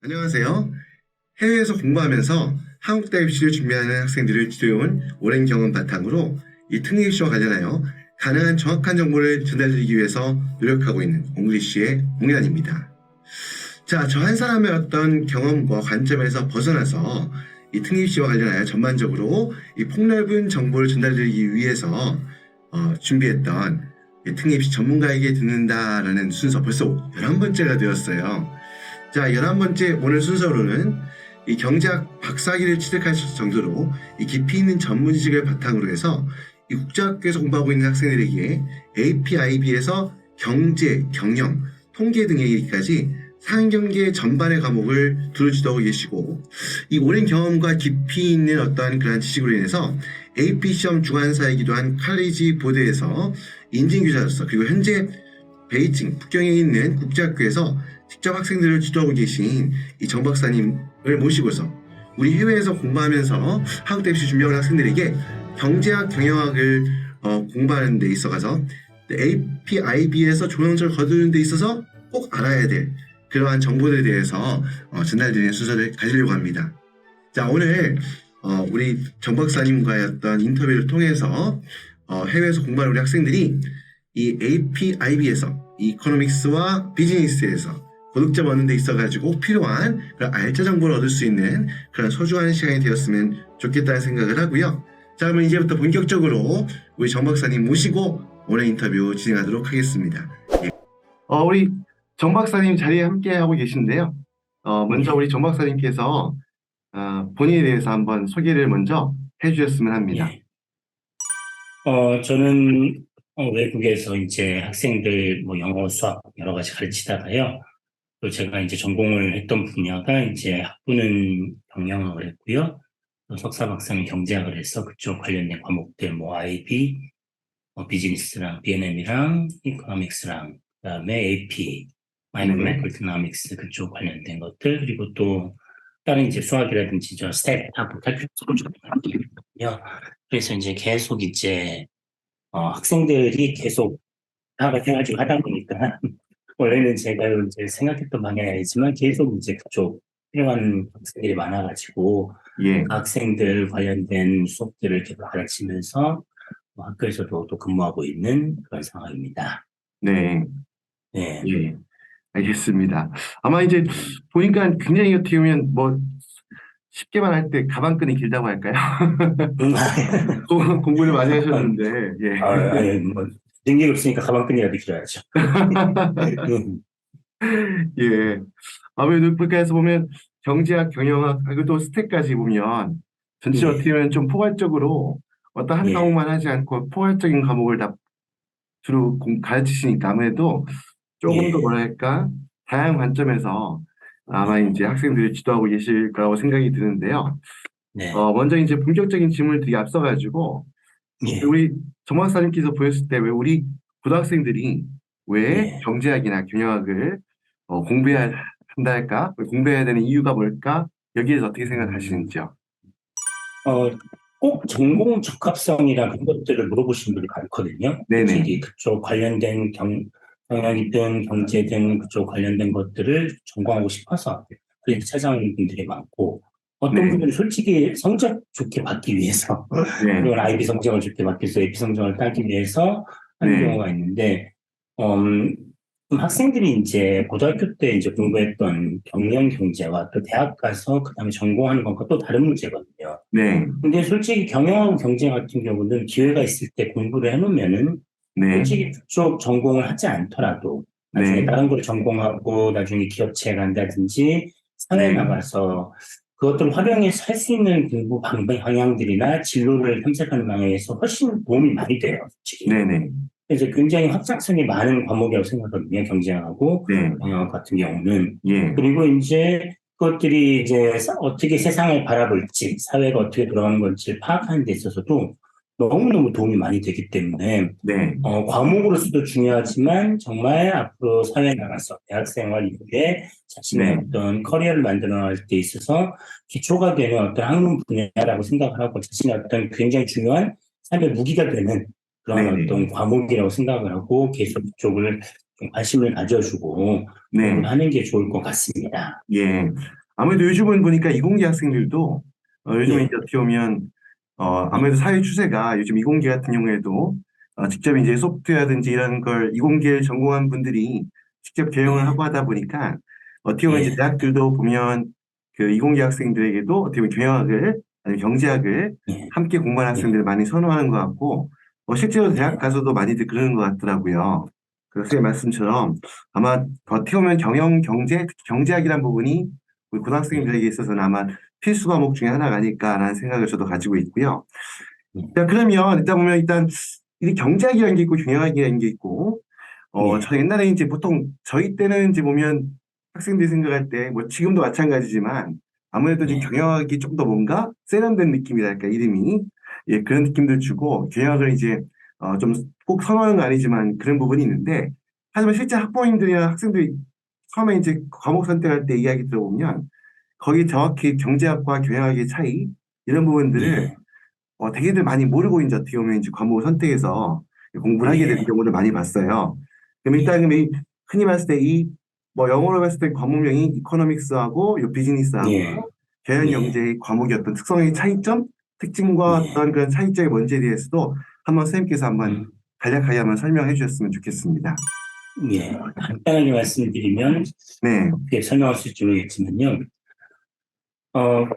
안녕하세요. 해외에서 공부하면서 한국 대학 입시를 준비하는 학생들을 지도해온 오랜 경험 바탕으로 이 특례 입시와 관련하여 가능한 정확한 정보를 전달드리기 위해서 노력하고 있는 옹글리쉬의 옹련입니다. 자, 저 한 사람의 어떤 경험과 관점에서 벗어나서 이 특례 입시와 관련하여 전반적으로 이 폭넓은 정보를 전달드리기 위해서 준비했던 이 특례 입시 전문가에게 듣는다라는 순서 벌써 11번째가 되었어요. 자, 11번째 오늘 순서로는 이 경제학 박사학위를 취득할 정도로 이 깊이 있는 전문 지식을 바탕으로 해서 이 국제학교에서 공부하고 있는 학생들에게 AP, IB에서 경제, 경영, 통계 등에 이르기까지 상경계 전반의 과목을 두루 지도하고 계시고, 이 오랜 경험과 깊이 있는 어떠한 그러한 지식으로 인해서 AP 시험 주관사이기도 한 칼리지 보드에서 인증교사로서, 그리고 현재 베이징, 북경에 있는 국제학교에서 직접 학생들을 지도하고 계신 이 정 박사님을 모시고서 우리 해외에서 공부하면서 한국 대입시 준비하는 학생들에게 경제학, 경영학을 공부하는 데 있어서 AP, IB에서 조영철을 거두는 데 있어서 꼭 알아야 될 그러한 정보들에 대해서 전달드리는 순서를 가지려고 합니다. 자, 오늘 우리 정 박사님과의 어떤 인터뷰를 통해서 해외에서 공부하는 우리 학생들이 이 AP, IB에서 이코노믹스와 비즈니스에서 고득점 얻는 데 있어가지고 필요한 그런 알짜 정보를 얻을 수 있는 그런 소중한 시간이 되었으면 좋겠다는 생각을 하고요. 자, 그러면 이제부터 본격적으로 우리 정 박사님 모시고 오늘 인터뷰 진행하도록 하겠습니다. 예. 우리 정 박사님 자리에 함께 하고 계신데요. 먼저 우리 정 박사님께서 본인에 대해서 한번 소개를 먼저 해주셨으면 합니다. 예. 저는 외국에서 이제 학생들 뭐 영어, 수학 여러 가지 가르치다가요. 또 제가 이제 전공을 했던 분야가 이제 학부는 경영학을 했고요. 또 석사 박사는 경제학을 해서 그쪽 관련된 과목들 뭐 IB, 비즈니스랑 B&M이랑 이코노믹스랑 그다음에 AP, 마이크로이코노믹스 그쪽 관련된 것들 그리고 또 다른 이제 수학이라든지 저 스텝 다 못할 필요가 없거든요. 그래서 이제 계속 이제 학생들이 계속 해가지고 하다 보니까 원래는 제가 이제 생각했던 방향이 아니지만 계속 이제 그쪽 필요한 학생들이 많아가지고 예. 학생들 관련된 수업들을 계속 가르치면서 학교에서도 또 근무하고 있는 그런 상황입니다. 네. 네. 예. 알겠습니다. 아마 이제 보니까 굉장히 어떻게 보면 뭐 쉽게 말할 때 가방끈이 길다고 할까요? 공부를 많이 하셨는데, 예. 아니, 뭐, 능력이 없으니까 가방끈이라도 길어야죠. 예. 아무래도 그렇게 해서 보면 경제학, 경영학, 그리고 또 스택까지 보면 전체 어떻게 예, 보면 좀 포괄적으로 어떤 한 예, 과목만 하지 않고 포괄적인 과목을 다 주로 가르치시니까 아무래도 조금 더 예, 뭐랄까 다양한 관점에서 아마 예, 이제 학생들을 지도하고 계실 거라고 생각이 드는데요. 네, 먼저 이제 본격적인 질문을 드리기 앞서가지고 예, 우리 정 박사님께서 보였을 때 왜 우리 고등학생들이 왜 예. 경제학이나 경영학을 공부해야 한다 할까? 왜 공부해야 되는 이유가 뭘까? 여기에 대해서 어떻게 생각하시는지요? 어, 꼭 전공 적합성이나 그런 것들을 물어보시는 분이 많거든요. 네네. 특히 그쪽 관련된 경영이든 경제든 그쪽 관련된 것들을 전공하고 싶어서 그렇게 찾아오는 분들이 많고, 어떤 네. 분들은 솔직히 성적 좋게 받기 위해서, 네. 그리고 IB 성적을 좋게 받기 위해서 AP 성적을 따기 위해서 하는 네. 경우가 있는데, 학생들이 이제 고등학교 때 이제 공부했던 경영 경제와 또 대학 가서 그다음에 전공하는 것과 또 다른 문제거든요. 네. 근데 솔직히 경영하고 경제 같은 경우는 기회가 있을 때 공부를 해놓으면은 네. 솔직히 그쪽 전공을 하지 않더라도 나중에 네. 다른 걸 전공하고 나중에 기업체에 간다든지 사회에 네. 나가서 그것들을 활용해서 할 수 있는 공부 방향들이나 진로를 탐색하는 방향에서 훨씬 도움이 많이 돼요, 솔직히. 네. 네. 그래서 굉장히 확장성이 많은 과목이라고 생각하거든요, 경제하고 네. 경영학 같은 경우는. 예. 그리고 이제 그것들이 이제 어떻게 세상을 바라볼지, 사회가 어떻게 돌아가는 건지 파악하는 데 있어서도 너무너무 도움이 많이 되기 때문에, 네. 과목으로서도 중요하지만 정말 앞으로 사회에 나가서 대학생활 이후에 자신의 네. 어떤 커리어를 만들어 나갈 때 있어서 기초가 되는 어떤 학문 분야라고 생각을 하고 자신의 어떤 굉장히 중요한 삶의 무기가 되는 그런 네. 어떤 과목이라고 생각을 하고 계속 이쪽을 좀 관심을 가져주고 네. 하는 게 좋을 것 같습니다. 예. 아무래도 요즘은 보니까 이공계 학생들도 요즘은 예, 이제 어떻게 보면 예, 아무래도 사회 추세가 요즘 이공계 같은 경우에도 직접 이제 소프트웨어든지 이런 걸 이공계를 전공한 분들이 직접 개용을 예, 하고 하다 보니까 어떻게 보면 이제 예, 대학들도 보면 그 이공계 학생들에게도 어떻게 보면 경영학을 아니면 경제학을 예, 함께 공부하는 예, 학생들을 많이 선호하는 것 같고 실제로 대학 예, 가서도 많이들 그러는 것 같더라고요. 그 선생님 말씀처럼 아마 어떻게 보면 경영, 경제, 특히 경제학이란 부분이 우리 예, 고등학생들에게 있어서는 아마 필수 과목 중에 하나가 아닐까라는 생각을 저도 가지고 있고요. 예, 자, 그러면 일단 보면 일단 이 경제학이라는 게 있고 경영학이라는 게 있고 저 예, 옛날에 이제 보통 저희 때는 이제 보면 학생들이 생각할 때 뭐 지금도 마찬가지지만 아무래도 이제 예, 경영학이 좀 더 뭔가 세련된 느낌이랄까 이름이 그런 느낌들 주고 경영학을 이제 좀 꼭 선호하는 건 아니지만 그런 부분이 있는데 하지만 실제 학부모님들이나 학생들이 처음에 이제 과목 선택할 때 이야기 들어보면 거기 정확히 경제학과 경영학의 차이 이런 부분들을 예, 되게들 많이 모르고 이제 어떻게 보면 이제 과목을 선택해서 공부를 하게 되는 예, 경우를 많이 봤어요. 그럼 일단 예, 그럼 흔히 봤을 때 뭐 영어로 봤을 때 과목명이 이코노믹스하고 요 예, 비즈니스하고 예, 경영경제의 과목의 어떤 특성의 차이점, 특징과 예, 어떤 그런 차이점이 뭔지에 대해서도 한번 선생님께서 한번 음, 간략하게 한번 설명해 주셨으면 좋겠습니다. 예. 간단하게 말씀드리면 네, 어떻게 설명할 수 있을지 모르겠지만요.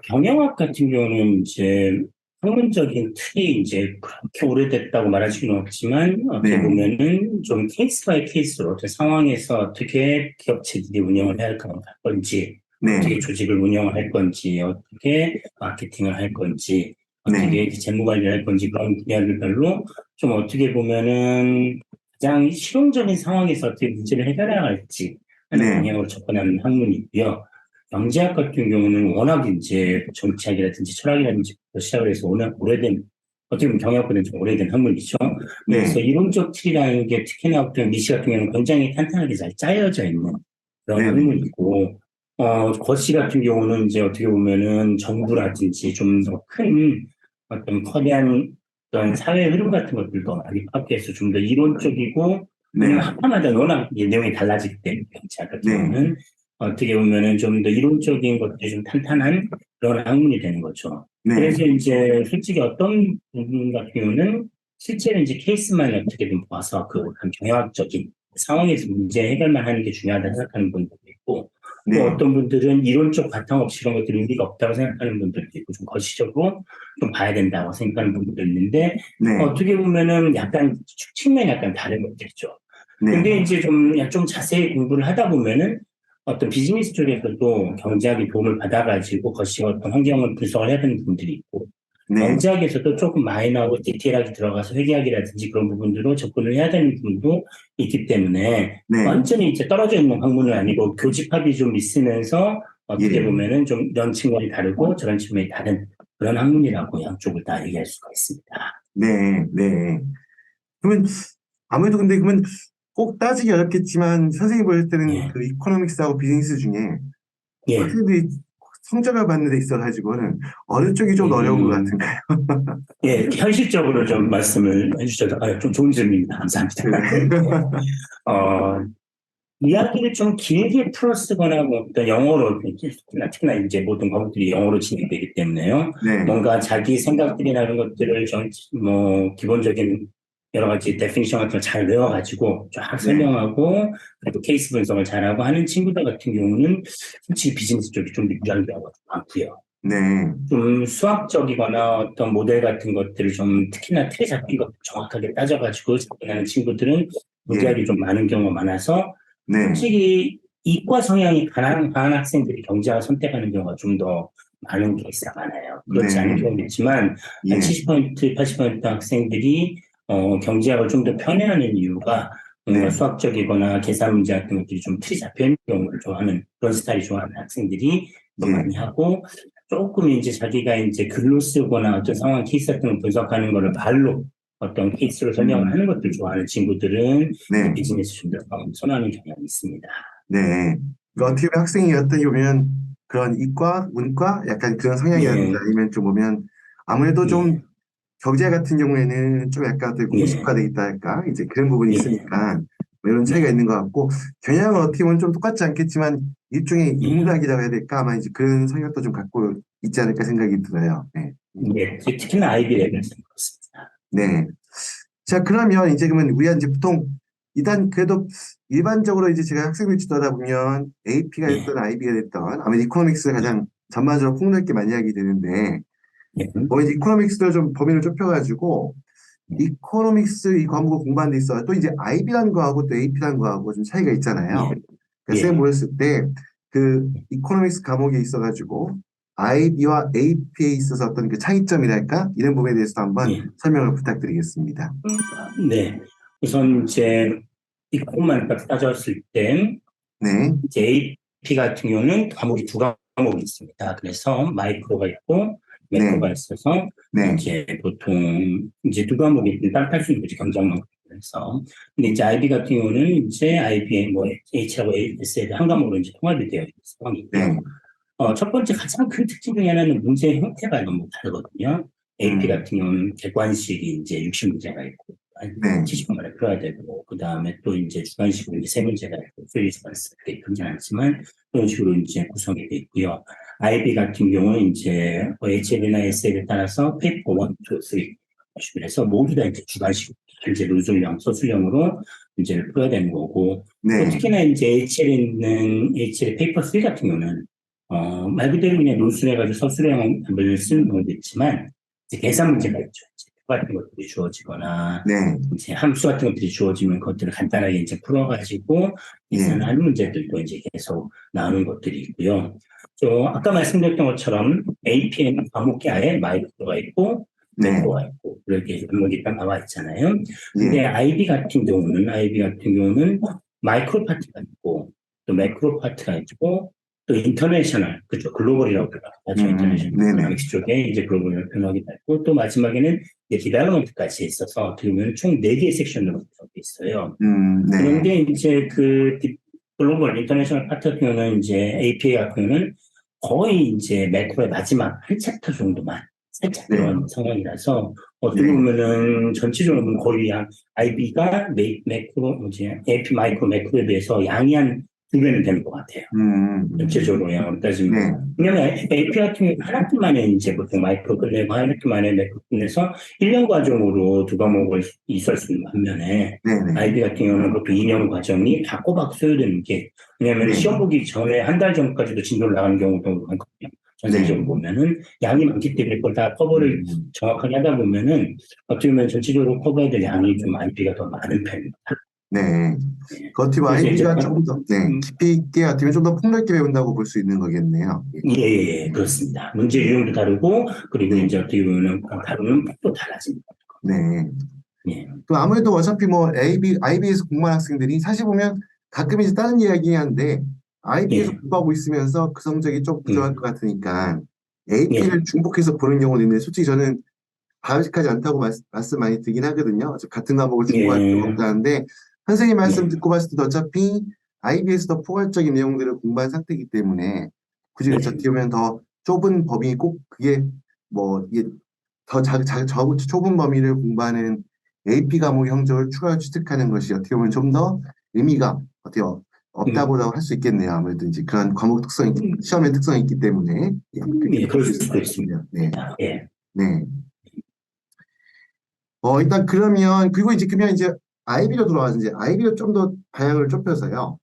경영학 같은 경우는 이제 학문적인 틀이 이제 그렇게 오래됐다고 말할 수는 없지만 어떻게 네, 보면은 좀 케이스 바이 케이스로 어떤 상황에서 어떻게 기업체들이 운영을 할 건지, 네, 어떻게 조직을 운영을 할 건지, 어떻게 마케팅을 할 건지, 네, 어떻게 재무 관리를 할 건지 그런 분야들별로 좀 어떻게 보면은 가장 실용적인 상황에서 어떻게 문제를 해결해야 할지 하는 네, 방향으로 접근하는 학문이고요. 경제학 같은 경우는 워낙 이제 정치학이라든지 철학이라든지 시작을 해서 워낙 오래된, 어떻게 보면 경영학보다는 좀 오래된 학문이죠. 그래서 네, 이론적 틀이라는 게 특히나 어떤 미시 같은 경우는 굉장히 탄탄하게 잘 짜여져 있는 그런 네, 네, 학문이고, 거시 같은 경우는 이제 어떻게 보면은 정부라든지 좀 더 큰 어떤 커다란 어떤 사회 흐름 같은 것들도 많이 파악해서 좀 더 이론적이고, 왜냐면 네, 학파마다 워낙 내용이 달라지기 때문에 경제학 같은 네, 경우는 어떻게 보면은 좀 더 이론적인 것들이 좀 탄탄한 그런 학문이 되는 거죠. 네, 그래서 이제 솔직히 어떤 부분 같은 경우는 실제로 이제 케이스만 어떻게든 봐서 그 경영학적인 상황에서 문제 해결만 하는 게 중요하다 생각하는 분들도 있고, 또 네, 어떤 분들은 이론적 바탕 없이 이런 것들이 의미가 없다고 생각하는 분들도 있고, 좀 거시적으로 좀 봐야 된다고 생각하는 분들도 있는데, 네, 어떻게 보면은 약간 측면이 약간 다른 것들이죠. 네, 근데 이제 좀 자세히 공부를 하다 보면은 어떤 비즈니스 쪽에서도 경제학의 도움을 받아가지고 거시 어떤 환경을 분석을 해야 되는 부분들이 있고, 네, 경제학에서도 조금 마이너하고 디테일하게 들어가서 회계학이라든지 그런 부분들로 접근을 해야 되는 부분도 있기 때문에 네, 완전히 이제 떨어져 있는 학문은 아니고 교집합이 좀 있으면서 어떻게 예, 보면은 좀 이런 측면이 다르고 저런 측면이 다른 그런 학문이라고 양쪽을 다 얘기할 수가 있습니다. 네, 네. 그러면 아무래도 근데 그러면 꼭 따지기 어렵겠지만 선생님이 보실 때는 예, 그 이코노믹스하고 비즈니스 중에 예, 학생들이 성적을 받는 데 있어 가지고는 어느 쪽이 좀 더 어려운 것 음, 같은가요? 예, 현실적으로 좀 말씀을 해주셔서 좀 좋은 질문입니다. 감사합니다. 네. 어, 이야기를 좀 길게 풀어 쓰거나 뭐 어떤 영어로 특히나 이제 모든 과목들이 영어로 진행되기 때문에요. 네, 뭔가 자기 생각들이나 이런 것들을 뭐 기본적인 여러 가지 데피니션 같은 걸 잘 외워가지고 쫙 네, 설명하고 그리고 케이스 분석을 잘하고 하는 친구들 같은 경우는 솔직히 비즈니스 쪽이 좀 유리한 경우가 많고요. 네, 좀 수학적이거나 어떤 모델 같은 것들을 좀 특히나 틀에 잡힌 것들 정확하게 따져가지고 접근하는 친구들은 예, 문제학이 좀 많은 경우가 많아서 네, 솔직히 이과 성향이 강한 학생들이 경제학을 선택하는 경우가 좀 더 많은 케이스가 많아요. 그렇지 않은 네, 경우도 있지만 한 예, 70%, 80% 학생들이 경제학을 좀 더 편애하는 이유가 뭔가 네, 수학적이거나 계산 문제 같은 것들이 좀 틀이 잡혀 있는 경우를 좋아하는 그런 스타일이 좋아하는 학생들이 더 예, 많이 하고 조금 이제 자기가 이제 글로 쓰거나 어떤 상황 케이스 같은 걸 분석하는 거를 말로 어떤 케이스로 설명을 하는 것들 좋아하는 친구들은 이제 네, 비즈니스 준비를 선호하는 경향이 있습니다. 네. 그러니까 어떻게 보면 학생이 어떻게 보면 그런 이과, 문과 약간 그런 성향이라든지 예, 아니면 좀 보면 아무래도 좀 예, 경제 같은 경우에는 좀 약간 어떻게 예, 공식화돼 있다 할까? 이제 그런 부분이 예, 있으니까 뭐 이런 차이가 있는 것 같고 겨냥은 어떻게 보면 좀 똑같지 않겠지만 일종의 예. 인문학이라고 해야 될까 아마 이제 그런 성격도 좀 갖고 있지 않을까 생각이 들어요. 네. 예, 특히나 아이비 레벨에서는 그렇습니다. 네. 자, 그러면 이제 그러면 우리가 이제 보통 일단 그래도 일반적으로 이제 제가 학생들 지도하다 보면 AP가 예, 됐던 IB가 됐던 아무래도 이코노믹스를 가장 전반적으로 폭넓게 많이 하게 되는데 예, 뭐 이제 이코노믹스를 좀 범위를 좁혀가지고 이코노믹스 이 과목을 공부하는 데 있어 또 이제 IB라는 거하고 또 AP라는 거하고 좀 차이가 있잖아요. 예, 그러니까 쌤 예, 보였을 때 그 이코노믹스 과목에 있어가지고 IB와 AP에 있어서 어떤 그 차이점이랄까 이런 부분에 대해서도 한번 예. 설명을 부탁드리겠습니다. 네. 우선 이제 이것만 딱 따졌을 때 네, 이제 AP 같은 경우는 과목이 두 과목이 있습니다. 그래서 마이크로가 있고 네, 매크로가 있어서 네, 이제 보통 이제 두 과목이 따로 수 있는 거죠. 경쟁만 그래서 근데 이제 IB 같은 경우는 이제 IB에 뭐 H하고 SL 한 과목으로 이제 통합이 되어 있는 상황이고요. 네, 첫 번째 가장 큰 특징 중에 하나는 문제의 형태가 너무 다르거든요. AP 음, 같은 경우는 객관식이 이제 60문제가 있고, 한 네, 70분만에 풀어야 되고, 그 다음에 또 이제 주관식으로 이제 세 문제가 있고, 프리스반스 게 그러진 않지만, 그런 식으로 이제 구성이 돼 있고요. IB 같은 경우는 이제 뭐 HL이나 SL에 따라서 페이퍼 1, 2, 3, 그래서 모두 다 이제 주관식, 이제 논술형, 서술형으로 문제를 풀어야 되는 거고, 또 네, 특히나 이제 HL에 HL 페이퍼 3 같은 경우는 말 그대로 그냥 논술해가지고 서술형을 쓰는 경우도 있지만, 이제 계산 문제가 있죠. 이제 표 같은 것들이 주어지거나, 네, 이제 함수 같은 것들이 주어지면 그것들을 간단하게 이제 풀어가지고, 예, 계산하는 문제들도 이제 계속 나오는 것들이 있고요. 아까 말씀드렸던 것처럼 AP에는 과목이 아예 마이크로가 있고, 네, 매크로가 있고, 그렇게 목록이 딱 나와 있잖아요. 예, 근데 IB 같은 경우는 마이크로 파트가 있고, 또 매크로 파트가 있고, 또 인터내셔널, 그죠? 글로벌이라고 하죠. 인터내셔널 네네, 이코노믹스 쪽에 이제 글로벌을 표현하기도 했고, 또 마지막에는 이제 디벨롭먼트까지 있어서 어떻게 보면 총 4개의 섹션으로 구성되어 있어요. 네, 그런데 이제 글로벌 인터내셔널 파트 같은 경우는 이제 APA 같은 경우는 거의 이제 매크로의 마지막 한 챕터 정도만 살짝 네, 들어가는 상황이라서 어떻게 네, 보면은 전체적으로 거의 한 IB가 매크로, 이제 AP 마이크로 매크로에 비해서 양이 한 2배는 되는 것 같아요. 전체적으로 양으로 따지면. 네, 왜냐면 AP 같은 경우 한 학기 만에 이제 보통 마이크로 끝내고 한 학기 만에 매크로 끝내서 1년 과정으로 두 과목을 있을 수 있는 반면에 네네, IB 같은 경우는 보통 2년 과정이 다 꼬박 소요되는 게 왜냐하면 네, 시험 보기 전에 한 달 전까지도 진도를 나가는 경우도 많거든요. 네, 전체적으로 보면은 양이 많기 때문에 그걸 다 커버를 정확하게 하다 보면은 어떻게 보면 전체적으로 커버해야 될 양이 좀 IB가 더 많은 편입니다. 네. 예. 겉으로 그래서 이제 아이비가 조금 더, 네, 음, 깊이 있게 같으면 좀 더 폭넓게 배운다고 볼 수 있는 거겠네요. 예, 예, 예, 예, 그렇습니다. 문제 유형도 다르고 그리고 네, 이제 어떻게 보면 다루는 폭도 달라집니다. 네. 예, 또 아무래도 어차피 뭐 IB에서 공부한 학생들이 사실 보면 가끔 이제 다른 이야기 하는데 IB에서 예, 공부하고 있으면서 그 성적이 좀 부족할 것 음, 같으니까 예, AP를 중복해서 보는 경우도 있는데 솔직히 저는 바람직하지 않다고 말씀 많이 드리긴 하거든요. 같은 과목을 중복할 필요가 예, 없다는데 선생님 말씀 예, 듣고 봤을 때 어차피 IB에서 더 포괄적인 내용들을 공부한 상태이기 때문에 굳이 예, 어떻게 보면 더 좁은 범위 꼭 그게 뭐 이게 좁은 범위를 공부하는 AP 과목 성적을 추가 취득하는 것이 어떻게 보면 좀 더 의미가 어떻게 없다고 음, 할 수 있겠네요. 아무래도 이제 그런 과목 특성이 시험의 특성이 있기 때문에 예, 그렇게 예, 볼 그럴 수 있을 수도 것 있습니다. 같습니다. 네, 예, 네. 일단 그러면 그리고 이제 그러면 이제 IB로 돌아와서 이제 IB로 좀 더 방향을 좁혀서요.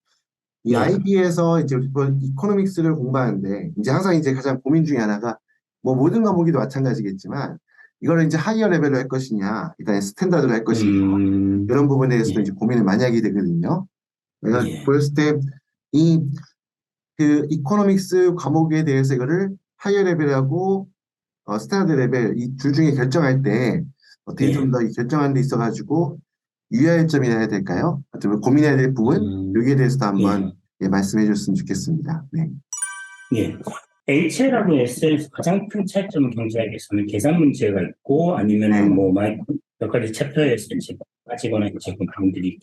이 예, IB에서 이제 이코노믹스를 공부하는데 이제 항상 이제 가장 고민 중에 하나가 뭐 모든 과목이도 마찬가지겠지만 이거를 이제 하이어 레벨로 할 것이냐, 일단 스탠다드로 할 것이냐 음, 이런 부분에 대해서도 예, 이제 고민을 많이 하게 되거든요. 내가 예, 보였을 때 이 그 이코노믹스 과목에 대해서 이거를 하이어 레벨하고 스탠다드 레벨 이 둘 중에 결정할 때 어떻게 좀 예, 더 결정하는 데 있어가지고 유의할 점이라 해야 될까요? 어떤 고민해야 될 부분 여기에 대해서도 예, 한번 예, 말씀해 줬으면 좋겠습니다. 네, 예. HL하고 S에서 가장 큰 차이점은 경제학에서는 계산 문제가 있고 네, 아니면은 뭐 몇 가지 챕터에서 이제 빠지거나 이제 그런 부분들이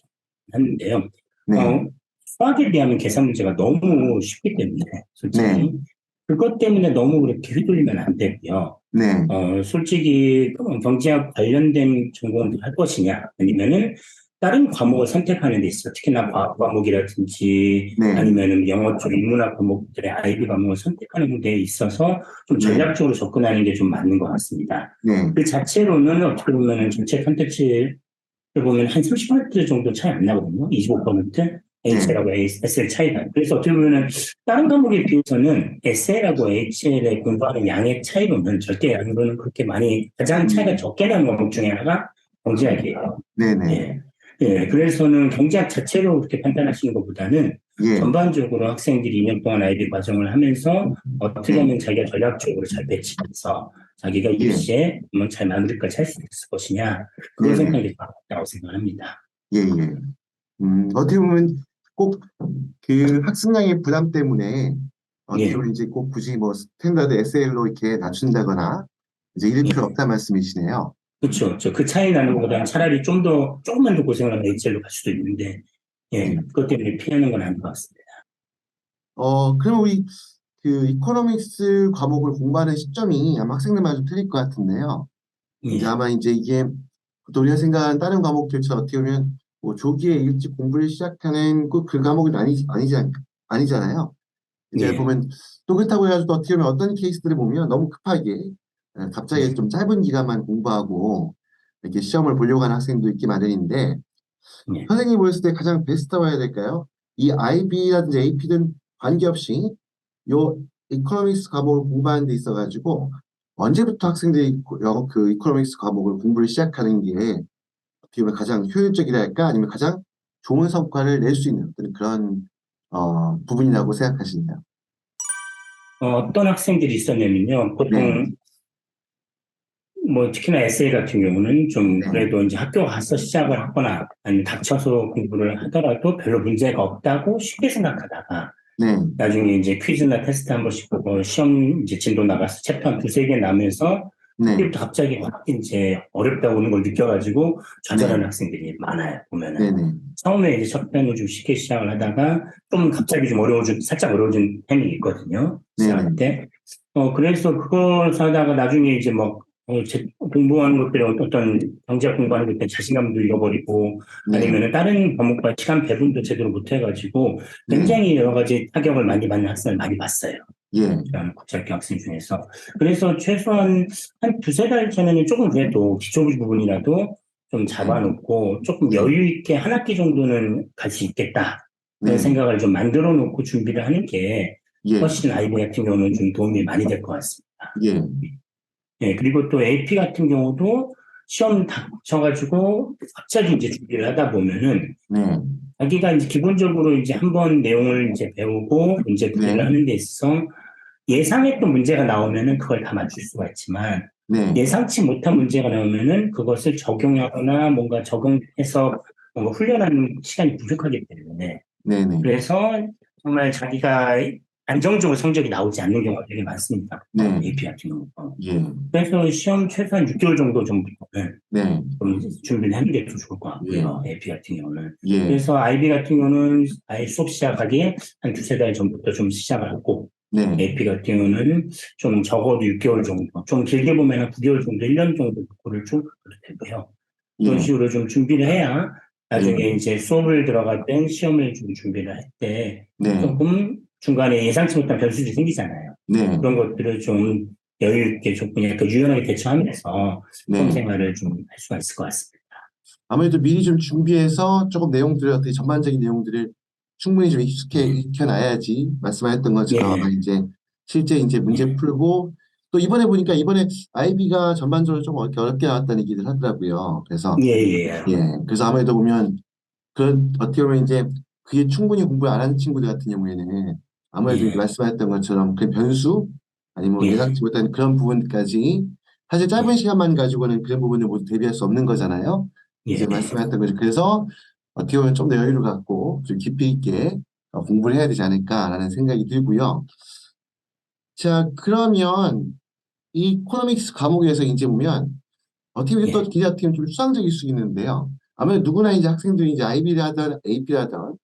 하는데요. 네, 어, 수학에 비하면 계산 문제가 너무 쉽기 때문에 네, 솔직히 그것 때문에 너무 그렇게 휘둘리면 안 되고요. 네, 솔직히 경제학 관련된 전공을 할 것이냐 아니면은 다른 과목을 선택하는 데 있어. 특히나 과학 과목이라든지 네, 아니면은 영어 쪽 인문학 과목들의 IB 과목을 선택하는 데 있어서 좀 네, 전략적으로 접근하는 게 좀 맞는 것 같습니다. 네, 그 자체로는 어떻게 보면은 전체 선택지를 보면 한 30% 정도 차이 안 나거든요. 25% 네, HL하고 SL 차이가. 그래서 어떻게 보면은 다른 과목에 비해서는 SL하고 HL의 공부하는 양의 차이로는 절대 양으로는 그렇게 많이 가장 차이가 음, 적게 나는 과목 중에 하나가 경제학이에요. 네, 네, 예. 예, 그래서는 경제학 자체로 그렇게 판단하시는 것보다는 예, 전반적으로 학생들이 2년 동안 IB 과정을 하면서 어떻게 네, 하면 자기가 전략적으로 잘 배치해서 자기가 예, 입시에 한번 잘 마무리까지 할 수 있을 것이냐, 그걸 네, 네, 생각하는 게 맞다고 생각합니다. 예, 예. 어떻게 보면 꼭 그 학습량의 부담 때문에 어떻게 예, 보면 이제 꼭 굳이 뭐 스탠다드 SL로 이렇게 낮춘다거나 이제 이럴 필요 예. 없다 말씀이시네요. 그렇죠. 그 차이 나는 것보다는 차라리 조금만 더 고생을 하면 HL로 갈 수도 있는데, 예, 예. 그것 때문에 피하는 건 아닌 것 같습니다. 그럼 우리 그 이코노믹스 과목을 공부하는 시점이 아마 학생들마다 좀 틀릴 것 같은데요. 이제 예, 아마 이제 이게 또 우리가 생각하는 다른 과목들처럼 어떻게 보면 뭐 조기에 일찍 공부를 시작하는 꼭 그 과목은 아니잖아요. 이제 예, 보면 또 그렇다고 해가지고 또 어떻게 보면 어떤 케이스들을 보면 너무 급하게 갑자기 예, 좀 짧은 기간만 공부하고 이렇게 시험을 보려고 하는 학생도 있기 마련인데 예. 선생님이 보셨을 때 가장 베스트라고 해야 될까요? 이 IB라든지 AP든 관계없이 요 이코노믹스 과목을 공부하는 데 있어가지고 언제부터 학생들이 영어 그 이코노믹스 과목을 공부를 시작하는 게 어떻게 보면 가장 효율적이라 할까? 아니면 가장 좋은 성과를 낼 수 있는 그런 부분이라고 생각하시나요? 어떤 학생들이 있었냐면요. 네, 보통 뭐 특히나 에세이 같은 경우는 좀 네, 그래도 이제 학교 가서 시작을 하거나 아니면 닥쳐서 공부를 하더라도 별로 문제가 없다고 쉽게 생각하다가 네, 나중에 이제 퀴즈나 테스트 한 번씩 보고 시험 이제 진도 나가서 챕터 한 두세 개 나면서 네, 그때부터 갑자기 확 이제 어렵다고 하는 걸 느껴가지고 네, 좌절하는 학생들이 많아요, 보면은. 네, 네, 처음에 이제 첫 편을 좀 쉽게 시작을 하다가 좀 갑자기 좀 살짝 어려워진 편이 있거든요. 네, 네, 시작할 때. 그래서 그걸 하다가 나중에 이제 뭐, 공부하는 것들이 어떤 경제학 공부하는 것들 자신감도 잃어버리고 네, 아니면은 다른 과목과 시간 배분도 제대로 못 해가지고 네, 굉장히 여러 가지 타격을 많이 받는 학생을 많이 봤어요. 예, 국제학교 학생 중에서. 그래서 최소한 한 두세 달 전에는 조금 그래도 기초 부분이라도 좀 네, 잡아놓고 조금 네, 여유 있게 한 학기 정도는 갈 수 있겠다. 그런 네, 생각을 좀 만들어 놓고 준비를 하는 게 예, 훨씬 아이비 같은 경우는 좀 도움이 많이 될 것 같습니다. 예, 예, 그리고 또 AP 같은 경우도 시험 닥쳐가지고 갑자기 이제 준비를 하다 보면은 네, 자기가 이제 기본적으로 이제 한번 내용을 이제 배우고 문제 풀이를 네, 하는 데 있어서 예상했던 문제가 나오면은 그걸 다 맞출 수가 있지만 네, 예상치 못한 문제가 나오면은 그것을 적용하거나 뭔가 적응해서 뭔가 훈련하는 시간이 부족하기 때문에 네, 네, 그래서 정말 자기가 안정적으로 성적이 나오지 않는 경우가 되게 많습니다. 네, AP 같은 경우. 예, 그래서 시험 최소한 6개월 정도 전부터는 네, 좀 준비를 하는 게 더 좋을 것 예, 같고요. AP 같은 경우는. 예, 그래서 IB 같은 경우는 아예 수업 시작하기 한 두세 달 전부터 좀 시작을 하고 네, AP 같은 경우는 좀 적어도 6개월 정도, 좀 길게 보면 한 9개월 정도, 1년 정도 그거를 쭉 되고요. 그런 예, 식으로 좀 준비를 해야 예, 나중에 이제 수업을 들어갈 땐 시험을 좀 준비를 할 때 네, 조금 중간에 예상치 못한 변수들이 생기잖아요. 네, 그런 것들을 좀 여유 있게 좀 그냥 그 유연하게 대처하면서 수험 네. 생활을 좀 할 수가 있을 것 같습니다. 아무래도 미리 좀 준비해서 조금 내용들을 어떻게 전반적인 내용들을 충분히 좀 예, 익혀놔야지 말씀하셨던 것처럼 아마 예, 이제 실제 이제 문제 예, 풀고 또 이번에 보니까 이번에 IB가 전반적으로 좀 어렵게 나왔다는 얘기를 하더라고요. 그래서 예, 예, 예, 그래서 아무래도 보면 그런 어떻게 보면 이제 그게 충분히 공부를 안 하는 친구들 같은 경우에는 아무래도 이제 예, 말씀하셨던 것처럼 그 변수 아니면 뭐 예, 예상치 못한 그런 부분까지 사실 짧은 예, 시간만 가지고는 그런 부분을 모두 대비할 수 없는 거잖아요. 이제 예, 말씀하셨던 거죠. 그래서 어떻게 보면 좀 더 여유를 갖고 좀 깊이 있게 공부를 해야 되지 않을까라는 생각이 들고요. 자, 그러면 이 이코노믹스 과목에서 이제 보면 어떻게 보면 또 예, 기자 팀좀 수상적일 수 있는데요. 아무래도 누구나 이제 학생들이 이제 IB를 하든 AP를 하든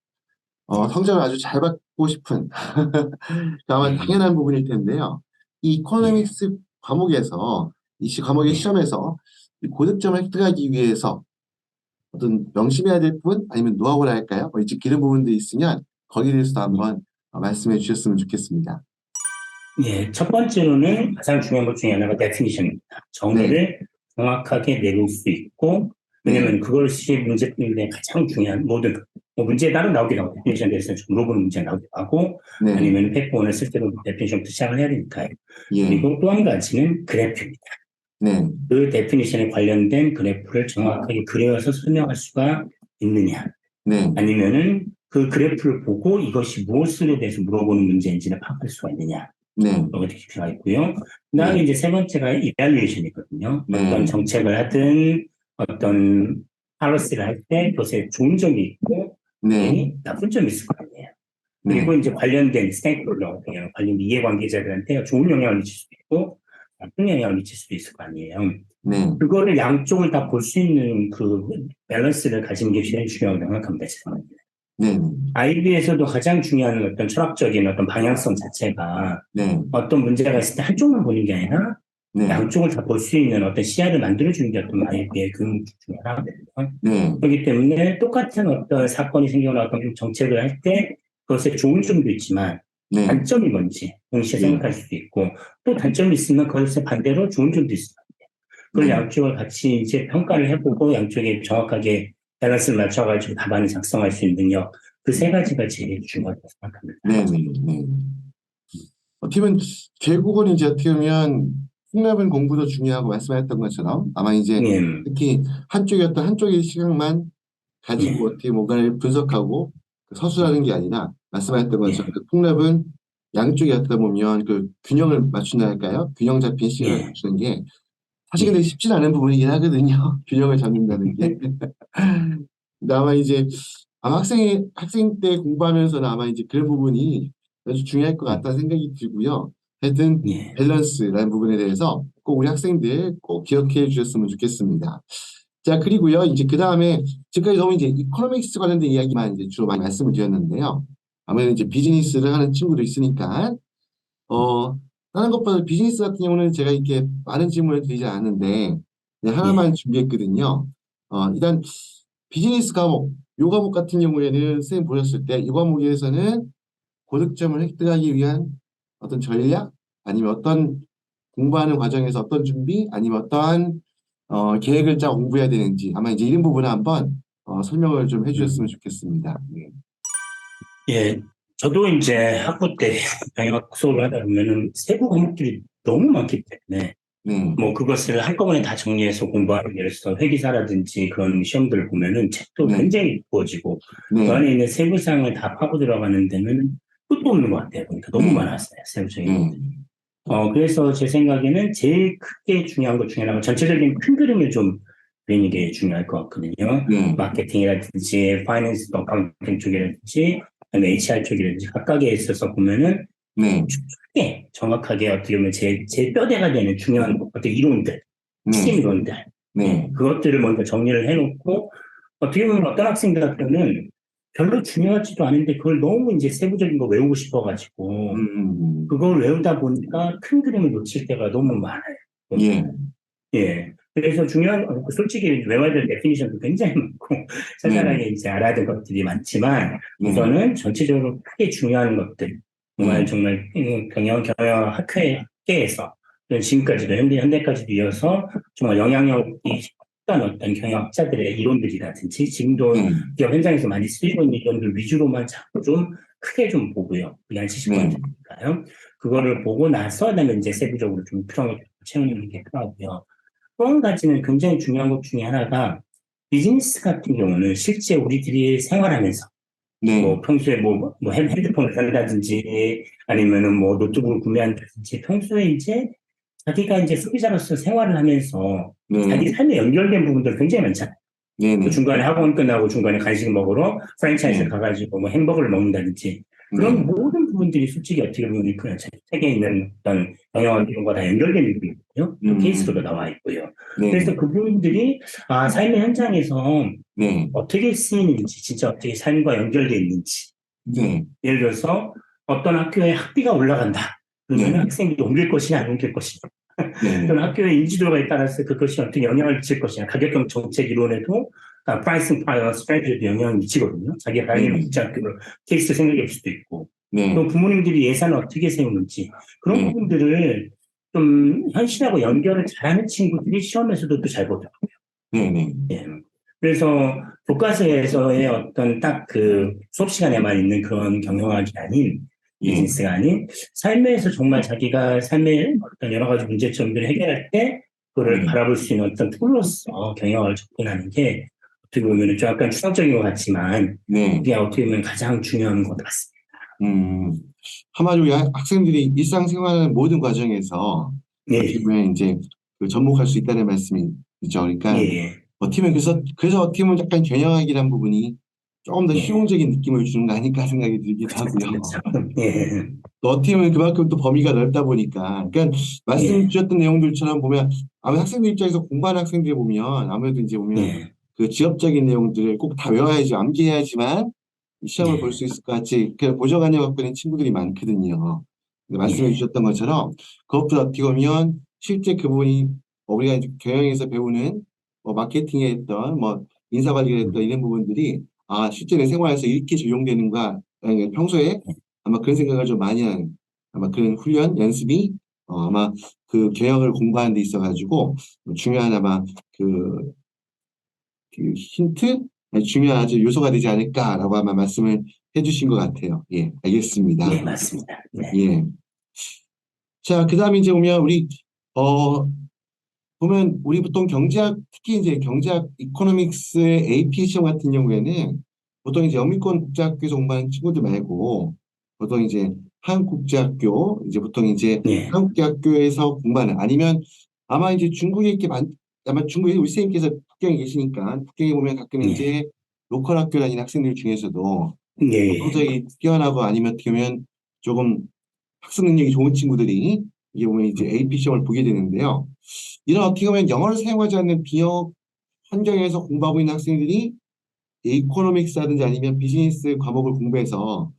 성적을 아주 잘 받고 싶은 아마 예, 당연한 부분일 텐데요. 이 예, 이코노믹스 과목에서 과목의 예, 시험에서 이 고득점을 획득하기 위해서 어떤 명심해야 될 부분 아니면 노하우라 할까요? 이제 그런 부분들이 있으면 거기에 대해서도 한번 말씀해 주셨으면 좋겠습니다. 예, 첫 번째로는 가장 중요한 것 중에 하나가 definition입니다. 네, 정의를 정확하게 내릴 수 있고, 네, 왜냐면 그것이 문제 풀이에 가장 중요한 모든, 뭐 문제에 따라 나오기도 하고, 데피니션에 대해서 좀 물어보는 문제가 나오기도 하고, 네, 아니면 팩트원을 쓸 때도 데피니션부터 시작을 해야 되니까요. 예, 그리고 또 한 가지는 그래프입니다. 네, 그 데피니션에 관련된 그래프를 정확하게 그려서 설명할 수가 있느냐, 네, 아니면은 그 그래프를 보고 이것이 무엇에 대해서 물어보는 문제인지를 파악할 수가 있느냐. 네, 그런 것들이 필요가 있고요. 그 네, 다음에 이제 세 번째가 이발리에이션이거든요. 어떤 네, 정책을 하든 어떤 팔러시를 할 때 그것에 좋은 점이 있고 네, 당연히 나쁜 점이 있을 거 아니에요. 네, 그리고 이제 관련된 스테이크홀더, 관련 이해관계자들한테 좋은 영향을 미칠 수도 있고 나쁜 영향을 미칠 수도 있을 거 아니에요. 네, 그거를 양쪽을 다 볼 수 있는 그 밸런스를 가지는 게 제일 중요하다고 생각합니다. 네, IB에서도 가장 중요한 어떤 철학적인 어떤 방향성 자체가 네, 어떤 문제가 있을 때 한쪽만 보는 게 아니라 네, 양쪽을 다 볼 수 있는 어떤 시야를 만들어주는 게 어떤 IB의 그 중에 하나거든요. 네, 그렇기 때문에 똑같은 어떤 사건이 생기거나 어떤 정책을 할 때 그것에 좋은 점도 있지만 네, 단점이 뭔지 동시에 예, 생각할 수도 있고 또 단점이 있으면 그것에 반대로 좋은 점도 있습니다. 그걸 네, 양쪽을 같이 이제 평가를 해보고 양쪽에 정확하게 밸런스를 맞춰가지고 답안을 작성할 수 있는 능력 그 세 가지가 제일 중요하다고 생각합니다. 네, 네, 네. 어떻게 보면 결국은 이제 어떻게 보면 폭넓은 공부도 중요하고 말씀하셨던 것처럼 아마 이제 예, 특히 한쪽의 시각만 가지고 예, 어떻게 뭔가를 분석하고 서술하는 게 아니라 말씀하셨던 것처럼 예, 그 폭넓은 양쪽에 어떻게 보면 그 균형을 맞춘다 할까요? 균형 잡힌 시각을 예, 맞추는 게 사실 근데 예, 쉽진 않은 부분이긴 하거든요. 균형을 잡는다는 게. 근데 아마 이제 아마 학생 때 공부하면서는 아마 이제 그런 부분이 아주 중요할 것 같다는 생각이 들고요. 하여튼 예, 밸런스라는 부분에 대해서 꼭 우리 학생들 꼭 기억해 주셨으면 좋겠습니다. 자, 그리고요, 이제 그 다음에 지금까지 너무 이제 이코노믹스 관련된 이야기만 이제 주로 많이 말씀을 드렸는데요. 아무래도 이제 비즈니스를 하는 친구도 있으니까, 다른 것보다 비즈니스 같은 경우는 제가 이렇게 많은 질문을 드리지 않았는데, 그냥 하나만 예, 준비했거든요. 일단 비즈니스 과목, 요 과목 같은 경우에는 선생님 보셨을 때 이 과목에서는 고득점을 획득하기 위한 어떤 전략, 아니면 어떤 공부하는 과정에서 어떤 준비, 아니면 어떠한 계획을 짜 공부해야 되는지 아마 이제 이런 부분을 한번 설명을 좀 해주셨으면 좋겠습니다. 네. 예. 저도 이제 학부 때 병역 수업을 하다 보면은 세부 과목들이 너무 많기 때문에 네. 뭐 그것을 한꺼번에 다 정리해서 공부하는 예를 들어서 회계사라든지 그런 시험들을 보면은 책도 네. 굉장히 두꺼워지고 그 네. 안에 있는 세부사항을 다 파고 들어가는 데는 끝도 없는 것 같아요. 그러니까 너무 네. 많았어요. 세부적인 네. 것들이. 그래서 제 생각에는 제일 크게 중요한 것 중에 하나가 전체적인 큰 그림을 좀 그리는 게 중요할 것 같거든요. 네. 마케팅이라든지, 파이낸스, 어카운팅 쪽이라든지, 아니면 HR 쪽이라든지, 각각에 있어서 보면은 네. 크게 정확하게 어떻게 보면 제 뼈대가 되는 중요한 어떤 이론들, 네. 핵심 이론들, 네. 예, 그것들을 먼저 정리를 해놓고, 어떻게 보면 어떤 학생들 같으면 별로 중요하지도 않은데 그걸 너무 이제 세부적인 거 외우고 싶어가지고, 그걸 외우다 보니까 큰 그림을 놓칠 때가 너무 많아요. 예. 예. 그래서 중요한, 솔직히 외워야 될 데피니션도 굉장히 많고, 네. 자잘하게 이제 알아야 될 것들이 많지만, 네. 우선은 전체적으로 크게 중요한 것들, 네. 정말 경영 학회에서, 지금까지도, 현대까지도 이어서 정말 영향력이 컸던 어떤 경영학자들의 이론들이라든지, 지금도 네. 기업 현장에서 많이 쓰이고 있는 이론들 위주로만 자꾸 좀 크게 좀 보고요. 그게 한 네. 70%니까요. 그거를 보고 나서, 그다음에 이제 세부적으로 좀 필요한 걸 채우는 게 필요하고요. 또 한 가지는 굉장히 중요한 것 중에 하나가 비즈니스 같은 경우는 실제 우리들이 생활하면서 네. 뭐 평소에 뭐 핸드폰을 산다든지 아니면은 뭐 노트북을 구매한다든지 평소에 이제 자기가 이제 소비자로서 생활을 하면서 네. 자기 삶에 연결된 부분들 굉장히 많잖아요. 네. 그 네. 중간에 학원 끝나고 중간에 간식 먹으러 프랜차이즈 네. 가가지고 뭐 햄버거를 먹는다든지 네. 그런 모든 부분들이 솔직히 어떻게 보면 그 책에 있는 어떤 영역 이런 거 다 연결된 부분이고요. 또 케이스로도 음. 나와 있고요. 네. 그래서 그 부분들이 삶의 현장에서 네. 어떻게 쓰이는지, 진짜 어떻게 삶과 연결되어 있는지. 네. 예를 들어서 어떤 학교에 학비가 올라간다. 그러면 네. 학생들이 옮길 것이냐 안 옮길 것이냐. 네. 또는 학교의 인지도에 따라서 그것이 어떻게 영향을 미칠 것이냐. 가격경 정책 이론에도 그러니까 프라이싱 파워 스트레이트에도 영향을 미치거든요. 자기가 다니는 국제학교를 케이스 생각일 수도 있고. 네. 또 부모님들이 예산을 어떻게 세우는지 그런 네. 부분들을 좀 현실하고 연결을 잘하는 친구들이 시험에서도 또 잘 보더라고요. 네네. 예. 그래서 교과서에서의 어떤 딱 그 수업 시간에만 있는 그런 경영학이 아닌 예. 비즈니스가 아닌 삶에서 정말 자기가 삶의 어떤 여러 가지 문제점들을 해결할 때 그거를 네. 바라볼 수 있는 어떤 툴로서 경영학을 접근하는 게 어떻게 보면 좀 약간 추상적인 것 같지만 네. 그게 어떻게 보면 가장 중요한 것 같습니다. 한마디로 학생들이 일상생활의 모든 과정에서 어떻게 예, 보면 이제 그 접목할 수 있다는 말씀이죠. 예, 그러니까 예, 어떻게 보면 그래서 어떻게 보면 약간 경영학이라는 부분이 조금 더 예. 실용적인 느낌을 주는 거 아닐까 생각이 들기도 하고요. 그렇죠. 예, 또 어떻게 보면 그만큼 또 범위가 넓다 보니까 그러니까 말씀 예, 주셨던 내용들처럼 보면 아무래도 학생들 입장에서 공부하는 학생들 보면 아무래도 이제 보면 예, 그 지역적인 내용들을 꼭 다 외워야지 암기해야지만 시험을 볼 예, 수 있을 것 같이 그 보조관을 갖고 있는 친구들이 많거든요. 근데 말씀해 예, 주셨던 것처럼 그것보다 어떻게 보면 실제 그 부분이 우리가 이제 경영에서 배우는 뭐 마케팅에 했던 뭐 인사관리를 했던 이런 부분들이 실제 내 생활에서 이렇게 적용되는가 평소에 아마 그런 생각을 좀 많이 하는 아마 그런 훈련 연습이 아마 그 경영을 공부하는 데 있어 가지고 중요한 아마 그 힌트 중요한 아주 요소가 되지 않을까라고 아마 말씀을 해주신 것 같아요. 예, 알겠습니다. 예, 맞습니다. 네, 예. 자, 그다음에 이제 어 보면 우리 보통 경제학 특히 이제 경제학 이코노믹스의 AP 시험 같은 경우에는 보통 이제 영미권 국제학교에서 공부하는 친구들 말고 보통 이제 한국국제학교 이제 보통 이제 예, 한국대학교에서 공부하는 아니면 아마 이제 중국에 이렇게 아마 중국에 우리 선생님께서 북경에 계시니까 북경에 보면 가끔 예, 이제 로컬 학교 다니는 학생들 중에서도 예, 성적이 뛰어나고 아니면 어떻게 보면 조금 학습 능력이 좋은 친구들이 이게 보면 이제 AP 시험을 보게 되는데요. 이런 어떻게 보면 영어를 사용하지 않는 비영 환경에서 공부하고 있는 학생들이 이코노믹스라든지 아니면 비즈니스 과목을 공부해서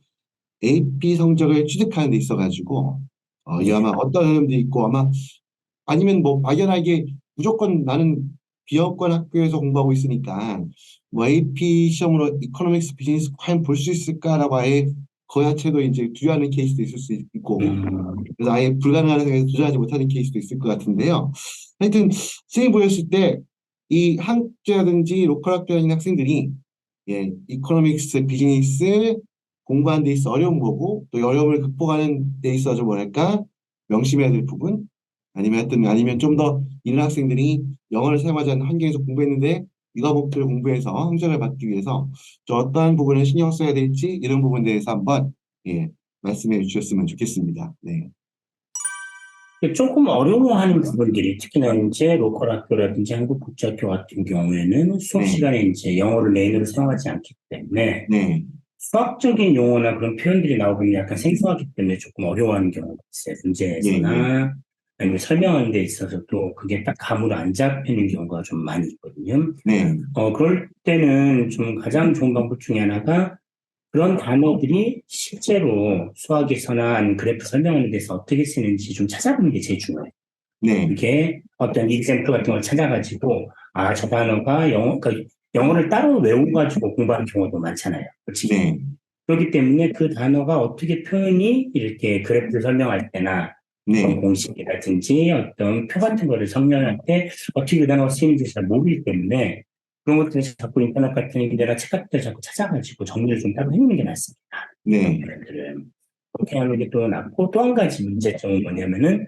AP 성적을 취득하는 데 있어가지고 이 예, 아마 어떤 어려움도 있고 아마 아니면 뭐 막연하게 무조건 나는 비영권 학교에서 공부하고 있으니까 뭐 AP 시험으로 이코노믹스 비즈니스 과연 볼 수 있을까라고 아예 그 자체도 이제 두려워하는 케이스도 있을 수 있고 그래서 아예 불가능한 생각에서 도전하지 못하는 케이스도 있을 것 같은데요. 하여튼 선생님 보였을 때 이 한국제라든지 로컬 학교 다니는 학생들이 이코노믹스 비즈니스 공부하는 데 있어 어려운 거고 또 어려움을 극복하는 데 있어 좀 뭐랄까 명심해야 될 부분 아니면 좀 더 이런 학생들이 영어를 사용하지 않는 환경에서 공부했는데 이 과목들을 공부해서 성적을 받기 위해서 좀 어떠한 부분을 신경 써야 될지 이런 부분에 대해서 한번 말씀해 주셨으면 좋겠습니다. 네. 조금 어려워하는 부분들이 특히나 이제 로컬 학교라든지 한국국제학교 같은 경우에는 수업 네. 시간에 이제 영어를 메인으로 사용하지 않기 때문에 네. 수학적인 용어나 그런 표현들이 나오면 약간 생소하기 때문에 조금 어려워하는 경우가 있어요. 예, 예. 문제에서나 아니면 설명하는 데 있어서도 그게 딱 감으로 안 잡히는 경우가 좀 많이 있거든요. 네. 그럴 때는 좀 가장 좋은 방법 중에 하나가 그런 단어들이 실제로 수학에서나 아니면 그래프 설명하는 데서 어떻게 쓰는지 좀 찾아보는 게 제일 중요해요. 네. 이게 어떤 example 같은 걸 찾아가지고, 저 단어가 그러니까 영어를 따로 외워가지고 공부하는 경우도 많잖아요. 솔직히. 네. 그렇기 때문에 그 단어가 어떻게 표현이 이렇게 그래프를 설명할 때나 어떤 네. 공식이라든지 어떤 표 같은 거를 설명할 때 어떻게 그 단어가 쓰이는지 잘 모르기 때문에 그런 것들을 자꾸 인터넷 같은 데나 책 같은 데 자꾸 찾아가지고 정리를 좀 따로 해놓는 게 낫습니다. 그런 네. 표현들은. 그렇게 하는 게 또 낫고 또 한 가지 문제점은 뭐냐면은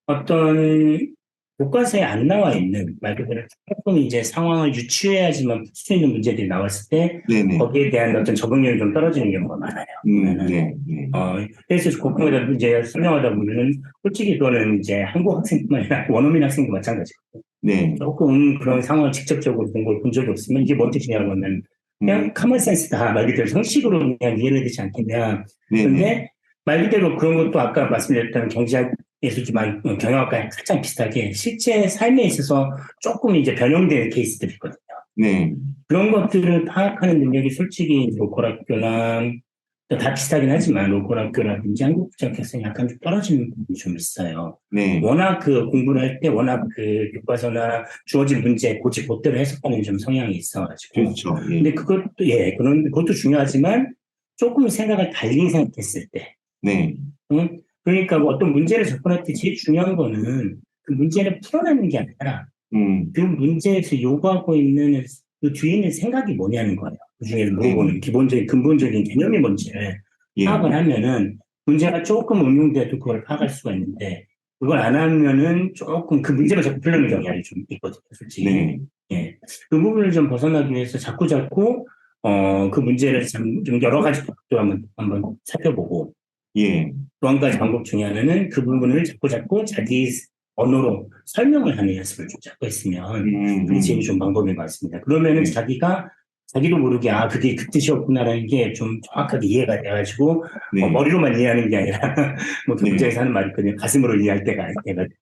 어떤 교과서에 안 나와 있는 말 그대로 조금 이제 상황을 유추해야지만 풀 수 있는 문제들이 나왔을 때 네. 네. 거기에 대한 어떤 적응력이 좀 떨어지는 경우가 많아요. 보면은 네. 네. 그래서 공부하다 이제 설명하다 보면은 솔직히 그거는 이제 한국 학생뿐만 아니라 원어민 학생도 마찬가지고 네. 조금 그런 상황을 직접적으로 본 걸 본 적이 없으면 이게 뭔 뜻이냐고 하면 그냥 카먼 센스다 말 그대로 형식으로 그냥 이해를 되지 않겠냐. 네. 네. 근데 말 그대로 그런 것도 아까 말씀드렸던 경제학에서지만 경영학과 가장 비슷하게 실제 삶에 있어서 조금 이제 변형되는 케이스들이 있거든요. 네. 그런 것들을 파악하는 능력이 솔직히 로컬 학교나 다 비슷하긴 하지만 로컬학교라든지 한국국제학교에서는 약간 좀 떨어지는 부분이 좀 있어요. 네. 워낙 그 공부를 할 때 워낙 그 교과서나 주어진 문제 고지고대로 해석하는 좀 성향이 있어가지고. 그렇죠. 예. 근데 그것도, 예, 그것도 중요하지만 조금 생각을 달리 생각했을 때, 네. 그러니까 뭐 어떤 문제를 접근할 때 제일 중요한 거는 그 문제를 풀어내는 게 아니라 그 문제에서 요구하고 있는 그 뒤에 있는 생각이 뭐냐는 거예요. 그 중에 물어보는 기본적인, 근본적인 개념이 뭔지를 예. 파악을 하면은 문제가 조금 응용돼도 그걸 파악할 수가 있는데 그걸 안 하면은 조금 그 문제가 자꾸 풀리는 경향이 좀 있거든요, 솔직히. 네. 예. 그 부분을 좀 벗어나기 위해서 자꾸 그 문제를 좀 여러 가지 각도로 한번 살펴보고 예. 또 한 가지 방법 중에 하나는 그 부분을 자꾸 자기 언어로 설명을 하는 연습을 좀 자꾸 했으면 그게 제일 좋은 방법인 것 같습니다. 그러면은 네. 자기도 모르게 그게 그 뜻이었구나라는 게 좀 정확하게 이해가 돼가지고 네. 머리로만 이해하는 게 아니라 뭐 네. 교육자에서 하는 말이 있거든요. 가슴으로 이해할 때가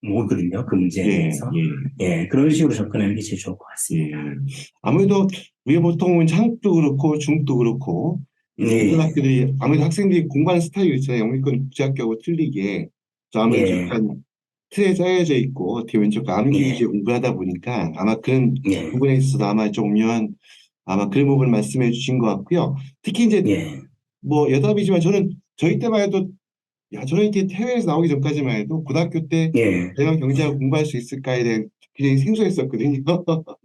오거든요. 그 문제에 예. 대해서. 예. 예, 그런 식으로 접근하는 게 제일 좋을 것 같습니다. 예. 아무래도 우리가 보통 한국도 그렇고 중국도 그렇고 이제 모든 네. 학교들이 아무래도 학생들이 공부하는 스타일이 있잖아요. 영미권 국제학교하고 틀리게 저 아무래도 예. 약간 틀에 짜여져 있고 어떻게 보면 조금 암기 예. 위주의 공부를 하다 보니까 아마 그런 예. 부분에 있어서 아마 좀 아마 그런 부분을 말씀해 주신 것 같고요. 특히 이제 예. 뭐 여담이지만 저는 저희 때만 해도 저는 이렇게 해외에서 나오기 전까지만 해도 고등학교 때 예. 대학 경제학을 공부할 수 있을까에 대한 굉장히 생소했었거든요.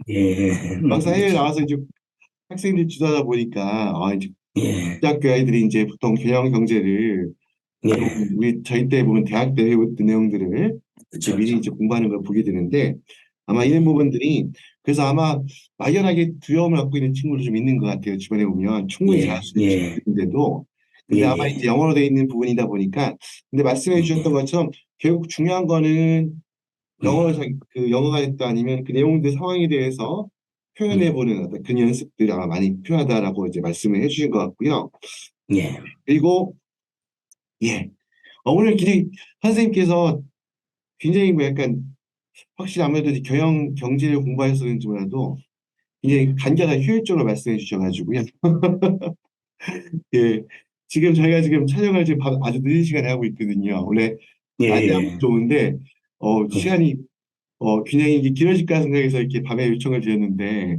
예. 막상 해외 나와서 이제 학생들이 주다가 보니까 이제 예. 대학교 아이들이 이제 보통 경영 경제를 좀 예. 저희 때 보면 대학 때 배웠던 내용들을 이제 그쵸, 미리 그쵸. 이제 공부하는 걸 보게 되는데 아마 이런 부분들이 그래서 아마 막연하게 두려움을 갖고 있는 친구도 좀 있는 것 같아요. 주변에 보면 충분히 잘할 예. 수 있는 예. 친구인데도 예. 근데 아마 예. 이제 영어로 되어 있는 부분이다 보니까 근데 말씀해 주셨던 것처럼 결국 중요한 거는 영어를 영어가 됐다 아니면 그 내용들 상황에 대해서 표현해보는 어떤 그 연습들이 아마 많이 필요하다라고 이제 말씀을 해주신 것 같고요. 예. 그리고 예, 오늘 굉장히 선생님께서 굉장히 뭐 약간 확실히 아무래도 이제 경제를 공부해서 그런지 몰라도 굉장히 간결하게 효율적으로 말씀해 주셔가지고요. 예, 지금 저희가 지금 촬영을 지금 아주 늦은 시간에 하고 있거든요. 원래 예. 낮에 하면 예. 좋은데 예. 시간이 굉장히 이게 길어질까 생각해서 이렇게 밤에 요청을 드렸는데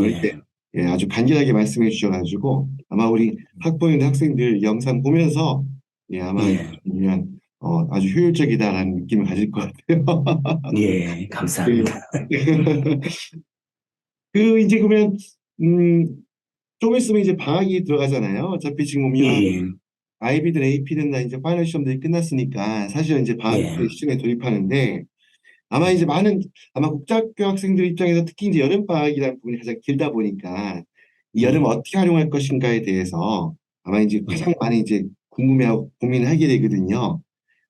이렇게 예. 예, 아주 간결하게 말씀해 주셔가지고 아마 우리 학부모님 학생들 영상 보면서 예, 아마 예. 보면 아주 효율적이다라는 느낌을 가질 것 같아요. 예. 예. 감사합니다. 그 이제 그러면 음, 좀 있으면 이제 방학이 들어가잖아요. 어차피 지금 보면 예. IB든 AP든 다 이제 파이널 시험들이 끝났으니까 사실은 이제 방학 예. 때 시즌에 돌입하는데 아마 이제 아마 국제학교 학생들 입장에서 특히 이제 여름방학이라는 부분이 가장 길다 보니까 이 여름 예. 어떻게 활용할 것인가에 대해서 아마 이제 가장 예. 많이 이제 궁금해하고 고민을 하게 되거든요.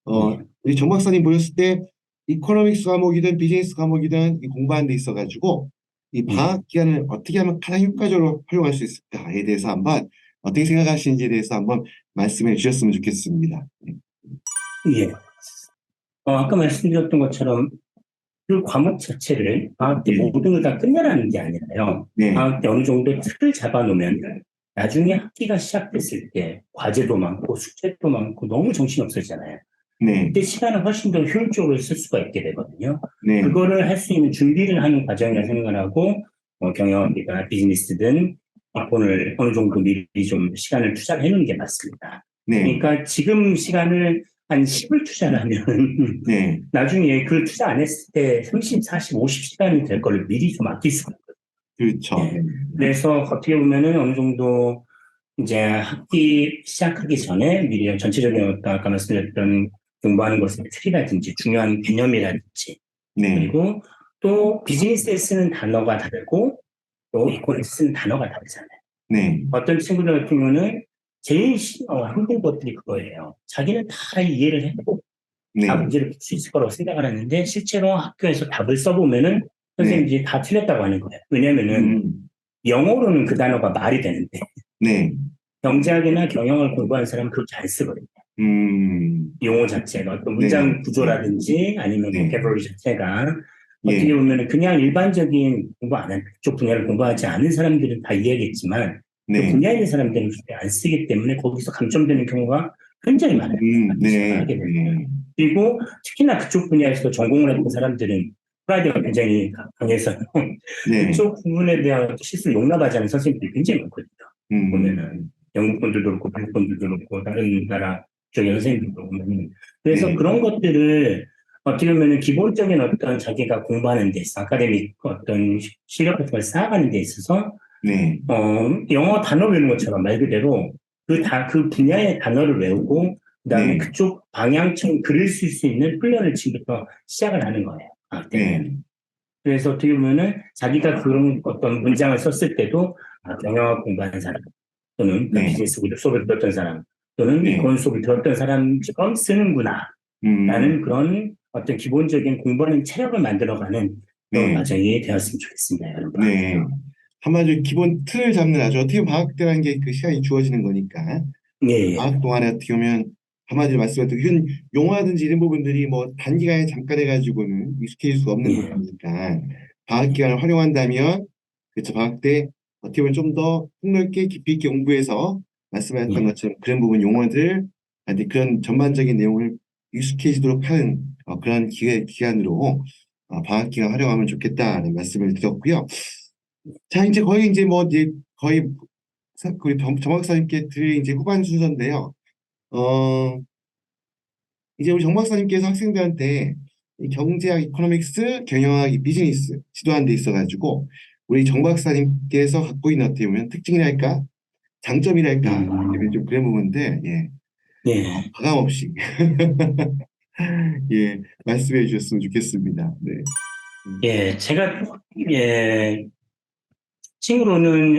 예. 우리 정 박사님 보셨을 때 이코노믹스 과목이든 비즈니스 과목이든 이 공부하는 데 있어가지고 이 예. 방학 기간을 어떻게 하면 가장 효과적으로 활용할 수 있을까에 대해서 한번 어떻게 생각하시는지에 대해서 한번 말씀해 주셨으면 좋겠습니다. 예. 아까 말씀드렸던 것처럼 그 과목 자체를 방학 때 네, 모든 걸 다 끝내라는 게 아니라요. 네, 방학 때 어느 정도 틀을 잡아놓으면 나중에 학기가 시작됐을 때 과제도 많고 숙제도 많고 너무 정신없어지잖아요. 네, 그때 시간을 훨씬 더 효율적으로 쓸 수가 있게 되거든요. 네, 그거를 할 수 있는 준비를 하는 과정이라 생각을 하고 경영이나 비즈니스든 오늘 어느 정도 미리 좀 시간을 투자를 해놓는 게 맞습니다. 네, 그러니까 지금 시간을 한 10을 투자를 하면 네, 나중에 그 투자 안 했을 때 30, 40, 50시간이 될 거를 미리 좀 아낄 수가 있거든요. 그렇죠. 예. 그래서 어떻게 보면은 어느 정도 이제 학기 시작하기 전에 미리 전체적인 어떤 아까 말씀드렸던 공부하는 것의 틀이라든지 중요한 개념이라든지 네, 그리고 또 비즈니스에 쓰는 단어가 다르고 또 이코노미에 쓰는 단어가 다르잖아요. 네, 어떤 친구들 같은 경우는 제일 힘든 것들이 그거예요. 자기는 다 이해를 했고 다 네, 문제를 풀 수 있을 거라고 생각을 하는데 실제로 학교에서 답을 써보면은 네, 선생님들이 다 틀렸다고 하는 거예요. 왜냐면은 영어로는 그 단어가 말이 되는데 네, 경제학이나 경영을 공부하는 사람은 그렇게 안 쓰거든요. 용어 자체가 어떤 네, 문장 네, 구조라든지 아니면 네, 보캐블러리 자체가 예, 어떻게 보면 그냥 일반적인 공부 안 한, 그쪽 분야를 공부하지 않은 사람들은 다 이해하겠지만 그 네. 분야에 있는 사람들은 안 쓰기 때문에 거기서 감점되는 경우가 굉장히 많아요. 시작을 네. 하게 되면. 네. 그리고 특히나 그쪽 분야에서 전공을 했던 사람들은 프라이드가 굉장히 강해서 네. 그쪽 부분에 대한 실수를 용납하지 않는 선생님들이 굉장히 많거든요. 음, 보면은 영국 분들도 그렇고 미국 분들도 그렇고 다른 나라 쪽의 선생님들도 보면 그래서 네. 그런 것들을 어떻게 보면 기본적인 어떤 자기가 공부하는 데 있어 아카데믹 어떤 실력 같은 걸 쌓아가는 데 있어서 네. 영어 단어 외우는 것처럼 말 그대로 그 분야의 단어를 외우고 그다음에 네. 그쪽 방향처럼 글을 쓸 수 있는 훈련을 지금부터 시작을 하는 거예요. 네. 때는. 그래서 어떻게 보면은 자기가 그런 어떤 문장을 썼을 때도 경영학 공부하는 사람 또는 네. 비즈니스 수업을 들었던 사람 또는 네. 이권 수업을 들었던 사람처럼 쓰는구나 음, 라는 그런 어떤 기본적인 공부하는 체력을 만들어가는 그런 네. 과정이 되었으면 좋겠습니다, 여러분. 네. 한마디로 기본 틀을 잡는 아주 어떻게 보면 방학 때라는 게 그 시간이 주어지는 거니까 예, 그 예, 방학 동안에 어떻게 보면 한마디로 말씀하신 이런 용어라든지 이런 부분들이 뭐 단기간에 잠깐 해가지고는 익숙해질 수 없는 예, 부분이니까 방학 기간을 활용한다면 그렇죠. 방학 때 어떻게 보면 좀 더 폭넓게 깊이 있게 공부해서 말씀하셨던 예, 것처럼 그런 부분 용어들 그런 전반적인 내용을 익숙해지도록 하는 그런 기간으로 방학 기간 활용하면 좋겠다는 말씀을 드렸고요. 자, 이제 거의 이제 뭐 이제 거의 우리 정 박사님께 드릴 이제 후반 순서인데요. 어, 이제 우리 정 박사님께서 학생들한테 이 경제학, 이코노믹스, 경영학, 이 비즈니스 지도하는 데 있어가지고 우리 정 박사님께서 갖고 있는 어떻게 보면 특징이랄까, 장점이랄까, 좀 그런 부분인데, 예, 예, 가감 없이 예, 말씀해 주셨으면 좋겠습니다. 네. 음, 예, 제가 예, 친구로는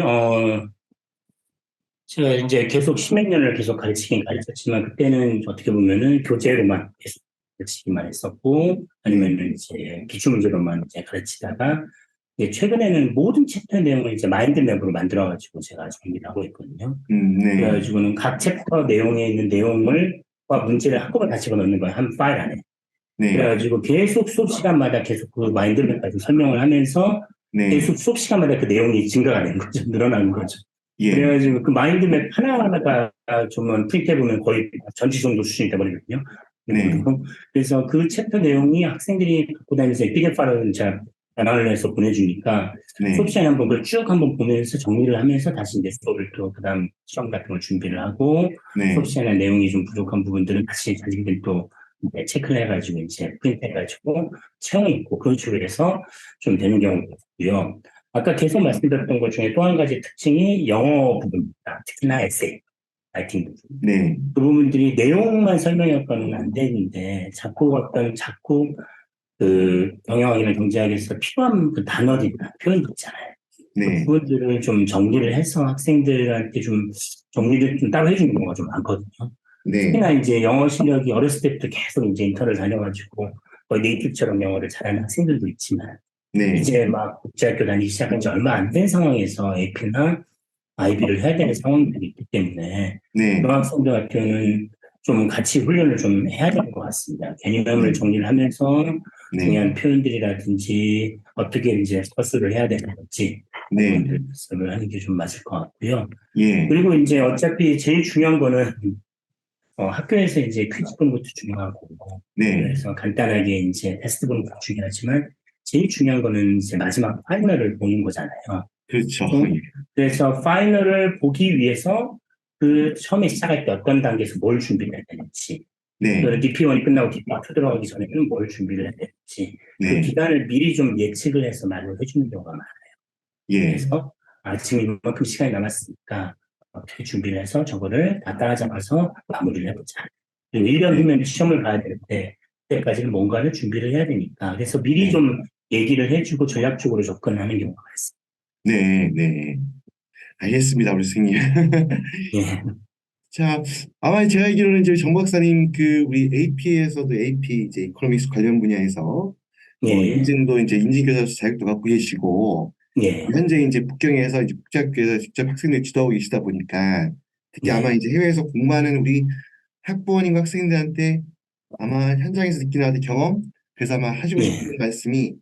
제가 이제 계속 십몇 년을 계속 가르치긴 가르쳤지만 그때는 어떻게 보면은 교재로만 계속 가르치기만 했었고 네, 아니면은 이제 기출문제로만 이제 가르치다가 이제 최근에는 모든 챕터 내용을 이제 마인드맵으로 만들어가지고 제가 정리를 하고 있거든요. 네, 그래가지고는 각 챕터 내용에 있는 내용을 문제를 한꺼번에 다 집어넣는 거예요. 한 파일 안에. 네, 그래가지고 계속 수업 시간마다 계속 그 마인드맵까지 설명을 하면서 네, 계속 수업 시간마다 그 내용이 증가가 되는 거죠. 늘어나는 거죠. 예, 그래가지고 그 마인드맵 하나하나가 좀 프린트해보면 거의 전지 정도 수준이 돼버리거든요. 네, 그래서 그 챕터 내용이 학생들이 갖고 다니면서 PDF 파일을 제가 변환을 해서 보내주니까 수업 네, 시간에 한번 그걸 쭉 한번 보면서 정리를 하면서 다시 이제 수업을 또 그다음 시험 같은 걸 준비를 하고 수업 네, 시간에 내용이 좀 부족한 부분들은 다시 자기들 또 체크를 해가지고 이제 프린트해가지고 채용있고 그런 식으로 해서 좀 되는 경우가 있고요. 아까 계속 말씀드렸던 것 중에 또 한 가지 특징이 영어 부분입니다. 특히나 에세이, 라이팅 부분. 네, 그 부분들이 내용만 설명해서는 안 되는데 자꾸 그 경영학이나 경제학에서 필요한 그 단어들이나 표현들 있잖아요. 그 네, 부분들을 좀 정리를 해서 학생들한테 좀 정리를 좀 따로 해주는 경우가 좀 많거든요. 네, 특히나 이제 영어 실력이 어렸을 때부터 계속 이제 인터를 다녀가지고 거의 네이티브처럼 영어를 잘하는 학생들도 있지만 네, 이제 막 국제학교 다니기 시작한 지 얼마 안 된 상황에서 AP나 IB를 해야 되는 상황들이 있기 때문에 네, 그런 학생들 같은 좀 같이 훈련을 좀 해야 될 것 같습니다. 개념을 네, 정리를 하면서 네, 중요한 표현들이라든지 어떻게 이제 서술을 해야 되는지 네, 부분들을 연습을 하는 게 좀 맞을 것 같고요. 예, 그리고 이제 어차피 제일 중요한 거는 학교에서 이제 퀴즈 보는 것도 중요하고, 네, 그래서 간단하게 이제 테스트 보는 것도 중요하지만, 제일 중요한 거는 이제 마지막 파이널을 보는 거잖아요. 그렇죠. 그래서, 예, 그래서 파이널을 보기 위해서 그 처음에 시작할 때 어떤 단계에서 뭘 준비를 해야 되는지, 네, 그 DP1이 끝나고 DP2 들어가기 전에는 뭘 준비를 해야 되는지, 그 네, 기간을 미리 좀 예측을 해서 말을 해주는 경우가 많아요. 예, 그래서 지금 이만큼 시간이 남았으니까 어떻게 준비를 해서 저거를 다 따라잡아서 마무리를 해보자. 그리고 1년 네, 후면 시험을 봐야 되는데 그때까지는 뭔가를 준비를 해야 되니까 그래서 미리 네, 좀 얘기를 해주고 전략적으로 접근하는 경우가 많습니다. 네, 네. 알겠습니다, 우리 선생님. 예, 자, 아마 제가 알기로는 이제 정 박사님 그 우리 AP에서도 AP 이제 이코노믹스 관련 분야에서 예, 뭐 예, 인증도 이제 인증교사로서 자격도 갖고 계시고 예, 현재 이제 북경에서 이제 국제학교에서 직접 학생들 지도하고 계시다 보니까 특히 아마 예, 이제 해외에서 공부하는 우리 학부모님과 학생들한테 아마 현장에서 느끼는 경험 그래서 아마 하시고 싶은 예, 말씀이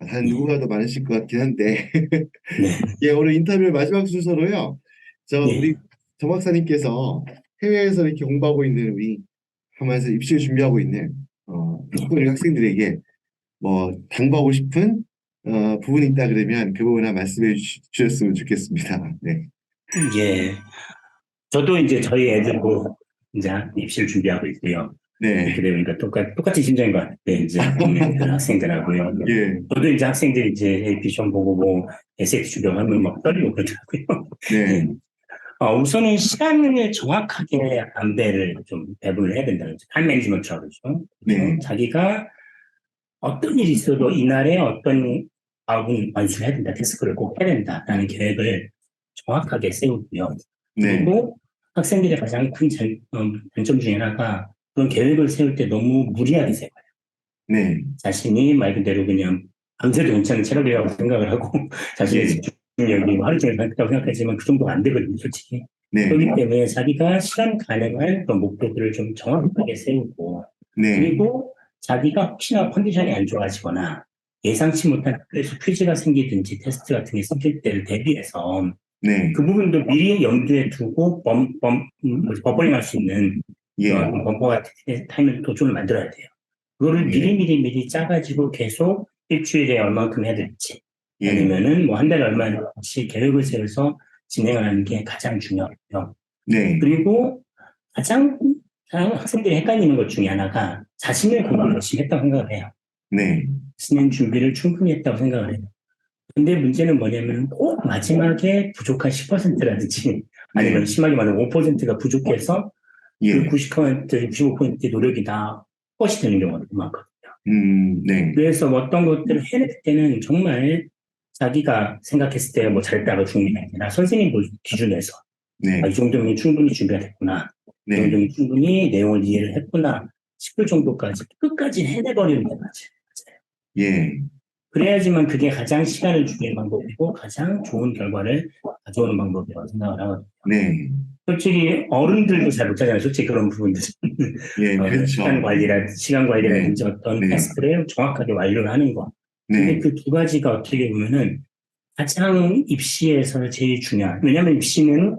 다른 예, 누구보다도 많으실 것 같긴 한데 네, 예, 오늘 인터뷰 마지막 순서로요. 예, 우리 정 박사님께서 해외에서 이렇게 공부하고 있는 우리 하면서 입시를 준비하고 있는 학부모 학생들에게 뭐 당부하고 싶은 부분이 있다 그러면 그 부분 하나 말씀해 주셨으면 좋겠습니다. 네, 예. 저도 이제 저희 애들도 이제 입시를 준비하고 있고요. 이렇게 네, 되니까 똑같은 심정인 것 같아요. 이제 국내들 학생들하고요. 예, 저도 이제 학생들이 이제 AP 시험 보고 뭐 SAT 준비하면 막 떨리고 그러더라고요. 예. 네, 우선은 시간을 정확하게 안배를 좀 배분을 해야 된다는 거죠. 타임 매니지먼트라고 그러죠. 그죠? 네, 자기가 어떤 일이 있어도 이날에 어떤 아웃은 완수해야 된다. 태스크를 꼭 해야 된다라는 계획을 정확하게 세우고요. 네, 그리고 학생들의 가장 큰 단점 중에 하나가 그런 계획을 세울 때 너무 무리하게 세워요. 네, 자신이 말 그대로 그냥 밤새도 괜찮은 체력이라고 생각을 하고 자신의 예, 집중력이 하루 종일 많다고 생각하지만 그 정도가 안 되거든요, 솔직히. 네, 그렇기 때문에 자기가 실현 가능한 그런 목표들을 좀 정확하게 세우고 네, 그리고 자기가 혹시나 컨디션이 안 좋아지거나 예상치 못한 학교에서 퀴즈가 생기든지 테스트 같은 게 생길 때를 대비해서 네, 그 부분도 미리 염두에 두고 버퍼링할 수 있는 예, 그런 범퍼 같은 타임 도중을 만들어야 돼요. 그거를 예, 미리 짜가지고 계속 일주일에 얼만큼 해야 될지 예, 아니면은 뭐 한 달에 얼마씩 계획을 세워서 진행을 하는 게 가장 중요하고요. 네, 그리고 가장 학생들이 헷갈리는 것 중에 하나가 자신의 공부를 열심히 했다고 생각을 해요. 네, 자신의 준비를 충분히 했다고 생각을 해요. 근데 문제는 뭐냐면 꼭 마지막에 부족한 10%라든지 아니면 네, 심하게 말하면 5%가 부족해서 그 예, 90%, 65%의 노력이 다 헛것이 되는 경우가 많거든요. 네, 그래서 어떤 것들을 해낼 때는 정말 자기가 생각했을 때 뭐 잘했다가 중요한 게 아니라 선생님 기준에서 이 네, 정도면 충분히 준비가 됐구나. 이 네, 정도면 충분히 내용을 이해를 했구나 싶을 정도까지 끝까지 해내버리는 게 맞아요. 예, 그래야지만 그게 가장 시간을 줄이는 방법이고 가장 좋은 결과를 가져오는 방법이라고 생각을 하거든요. 네, 솔직히 어른들도 잘 못하잖아요. 솔직히 그런 부분들. 예, 시간 그렇죠. 시간 네, 관리라든지 어떤 네, 태스크를 정확하게 완료를 하는 거. 근데 네, 그 두 가지가 어떻게 보면은 가장 입시에서 제일 중요한. 왜냐하면 입시는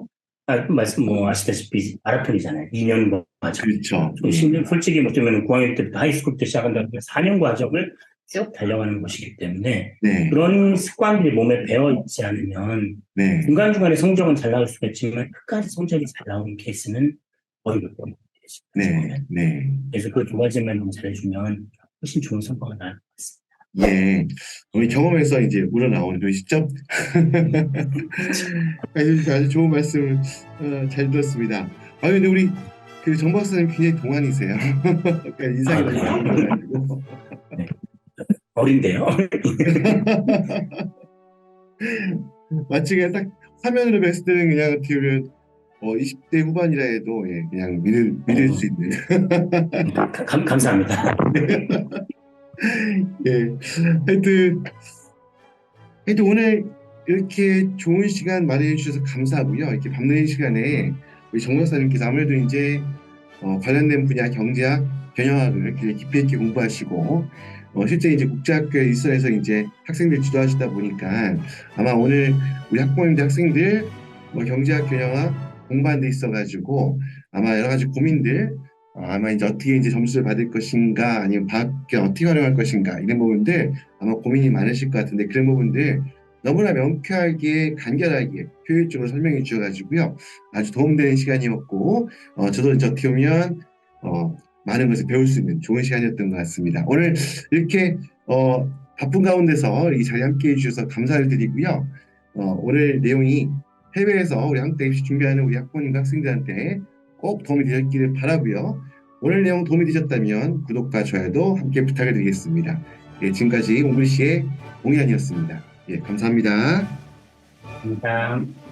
말씀 뭐 아시다시피 마라톤이잖아요. 2년 과정. 그렇죠. 예, 솔직히 뭐냐면 9학년 때부터 하이스쿨 때 시작한다는 4년 과정을 쭉 달려가는 것이기 때문에 네, 그런 습관들이 몸에 배어 있지 않으면 네, 중간중간에 성적은 잘 나올 수가 있지만 끝까지 성적이 잘 나오는 케이스는 거의 못 보는 네, 거예요. 네, 그래서 그 두 가지만 잘해주면 훨씬 좋은 성과가 나올 것 같습니다. 예. 우리 경험에서 이제 우러나오는 그 시점. 아주 좋은 말씀을 잘 들었습니다. 근데 우리 그 정 박사님 굉장히 동안이세요. 약간 인상이 너무 그래요? 많으셔가지고. 네. 어린데요? 마치 그냥 딱 화면으로 뵀을 때는 그냥 어떻게 보면 20대 후반이라 해도 예, 그냥 믿을 수 있는. 감사합니다. 예. 하여튼 오늘 이렇게 좋은 시간 마련해 주셔서 감사하고요. 이렇게 밤늦은 시간에 우리 정 박사님께서 아무래도 이제 관련된 분야 경제학, 경영학을 이렇게 깊이 있게 공부하시고 실제 이제 국제학교에 일선에서 이제 학생들 지도하시다 보니까 아마 오늘 우리 학부모님들 학생들 경제학, 경영학 공부하는 데 있어가지고 아마 여러 가지 고민들 아마 이제 어떻게 이제 점수를 받을 것인가 아니면 방학에 어떻게 활용할 것인가 이런 부분들 아마 고민이 많으실 것 같은데 그런 부분들 너무나 명쾌하게 간결하게 효율적으로 설명해 주셔가지고요 아주 도움되는 시간이었고 저도 이제 어떻게 보면 많은 것을 배울 수 있는 좋은 시간이었던 것 같습니다. 오늘 이렇게 바쁜 가운데서 이 자리에 함께해 주셔서 감사를 드리고요. 오늘 내용이 해외에서 우리 한국 입시 준비하는 우리 학부모님과 학생들한테 꼭 도움이 되셨기를 바라고요. 오늘 내용 도움이 되셨다면 구독과 좋아요도 함께 부탁을 드리겠습니다. 예, 지금까지 옹글리시의 옹이안이었습니다. 예, 감사합니다. 감사합니다.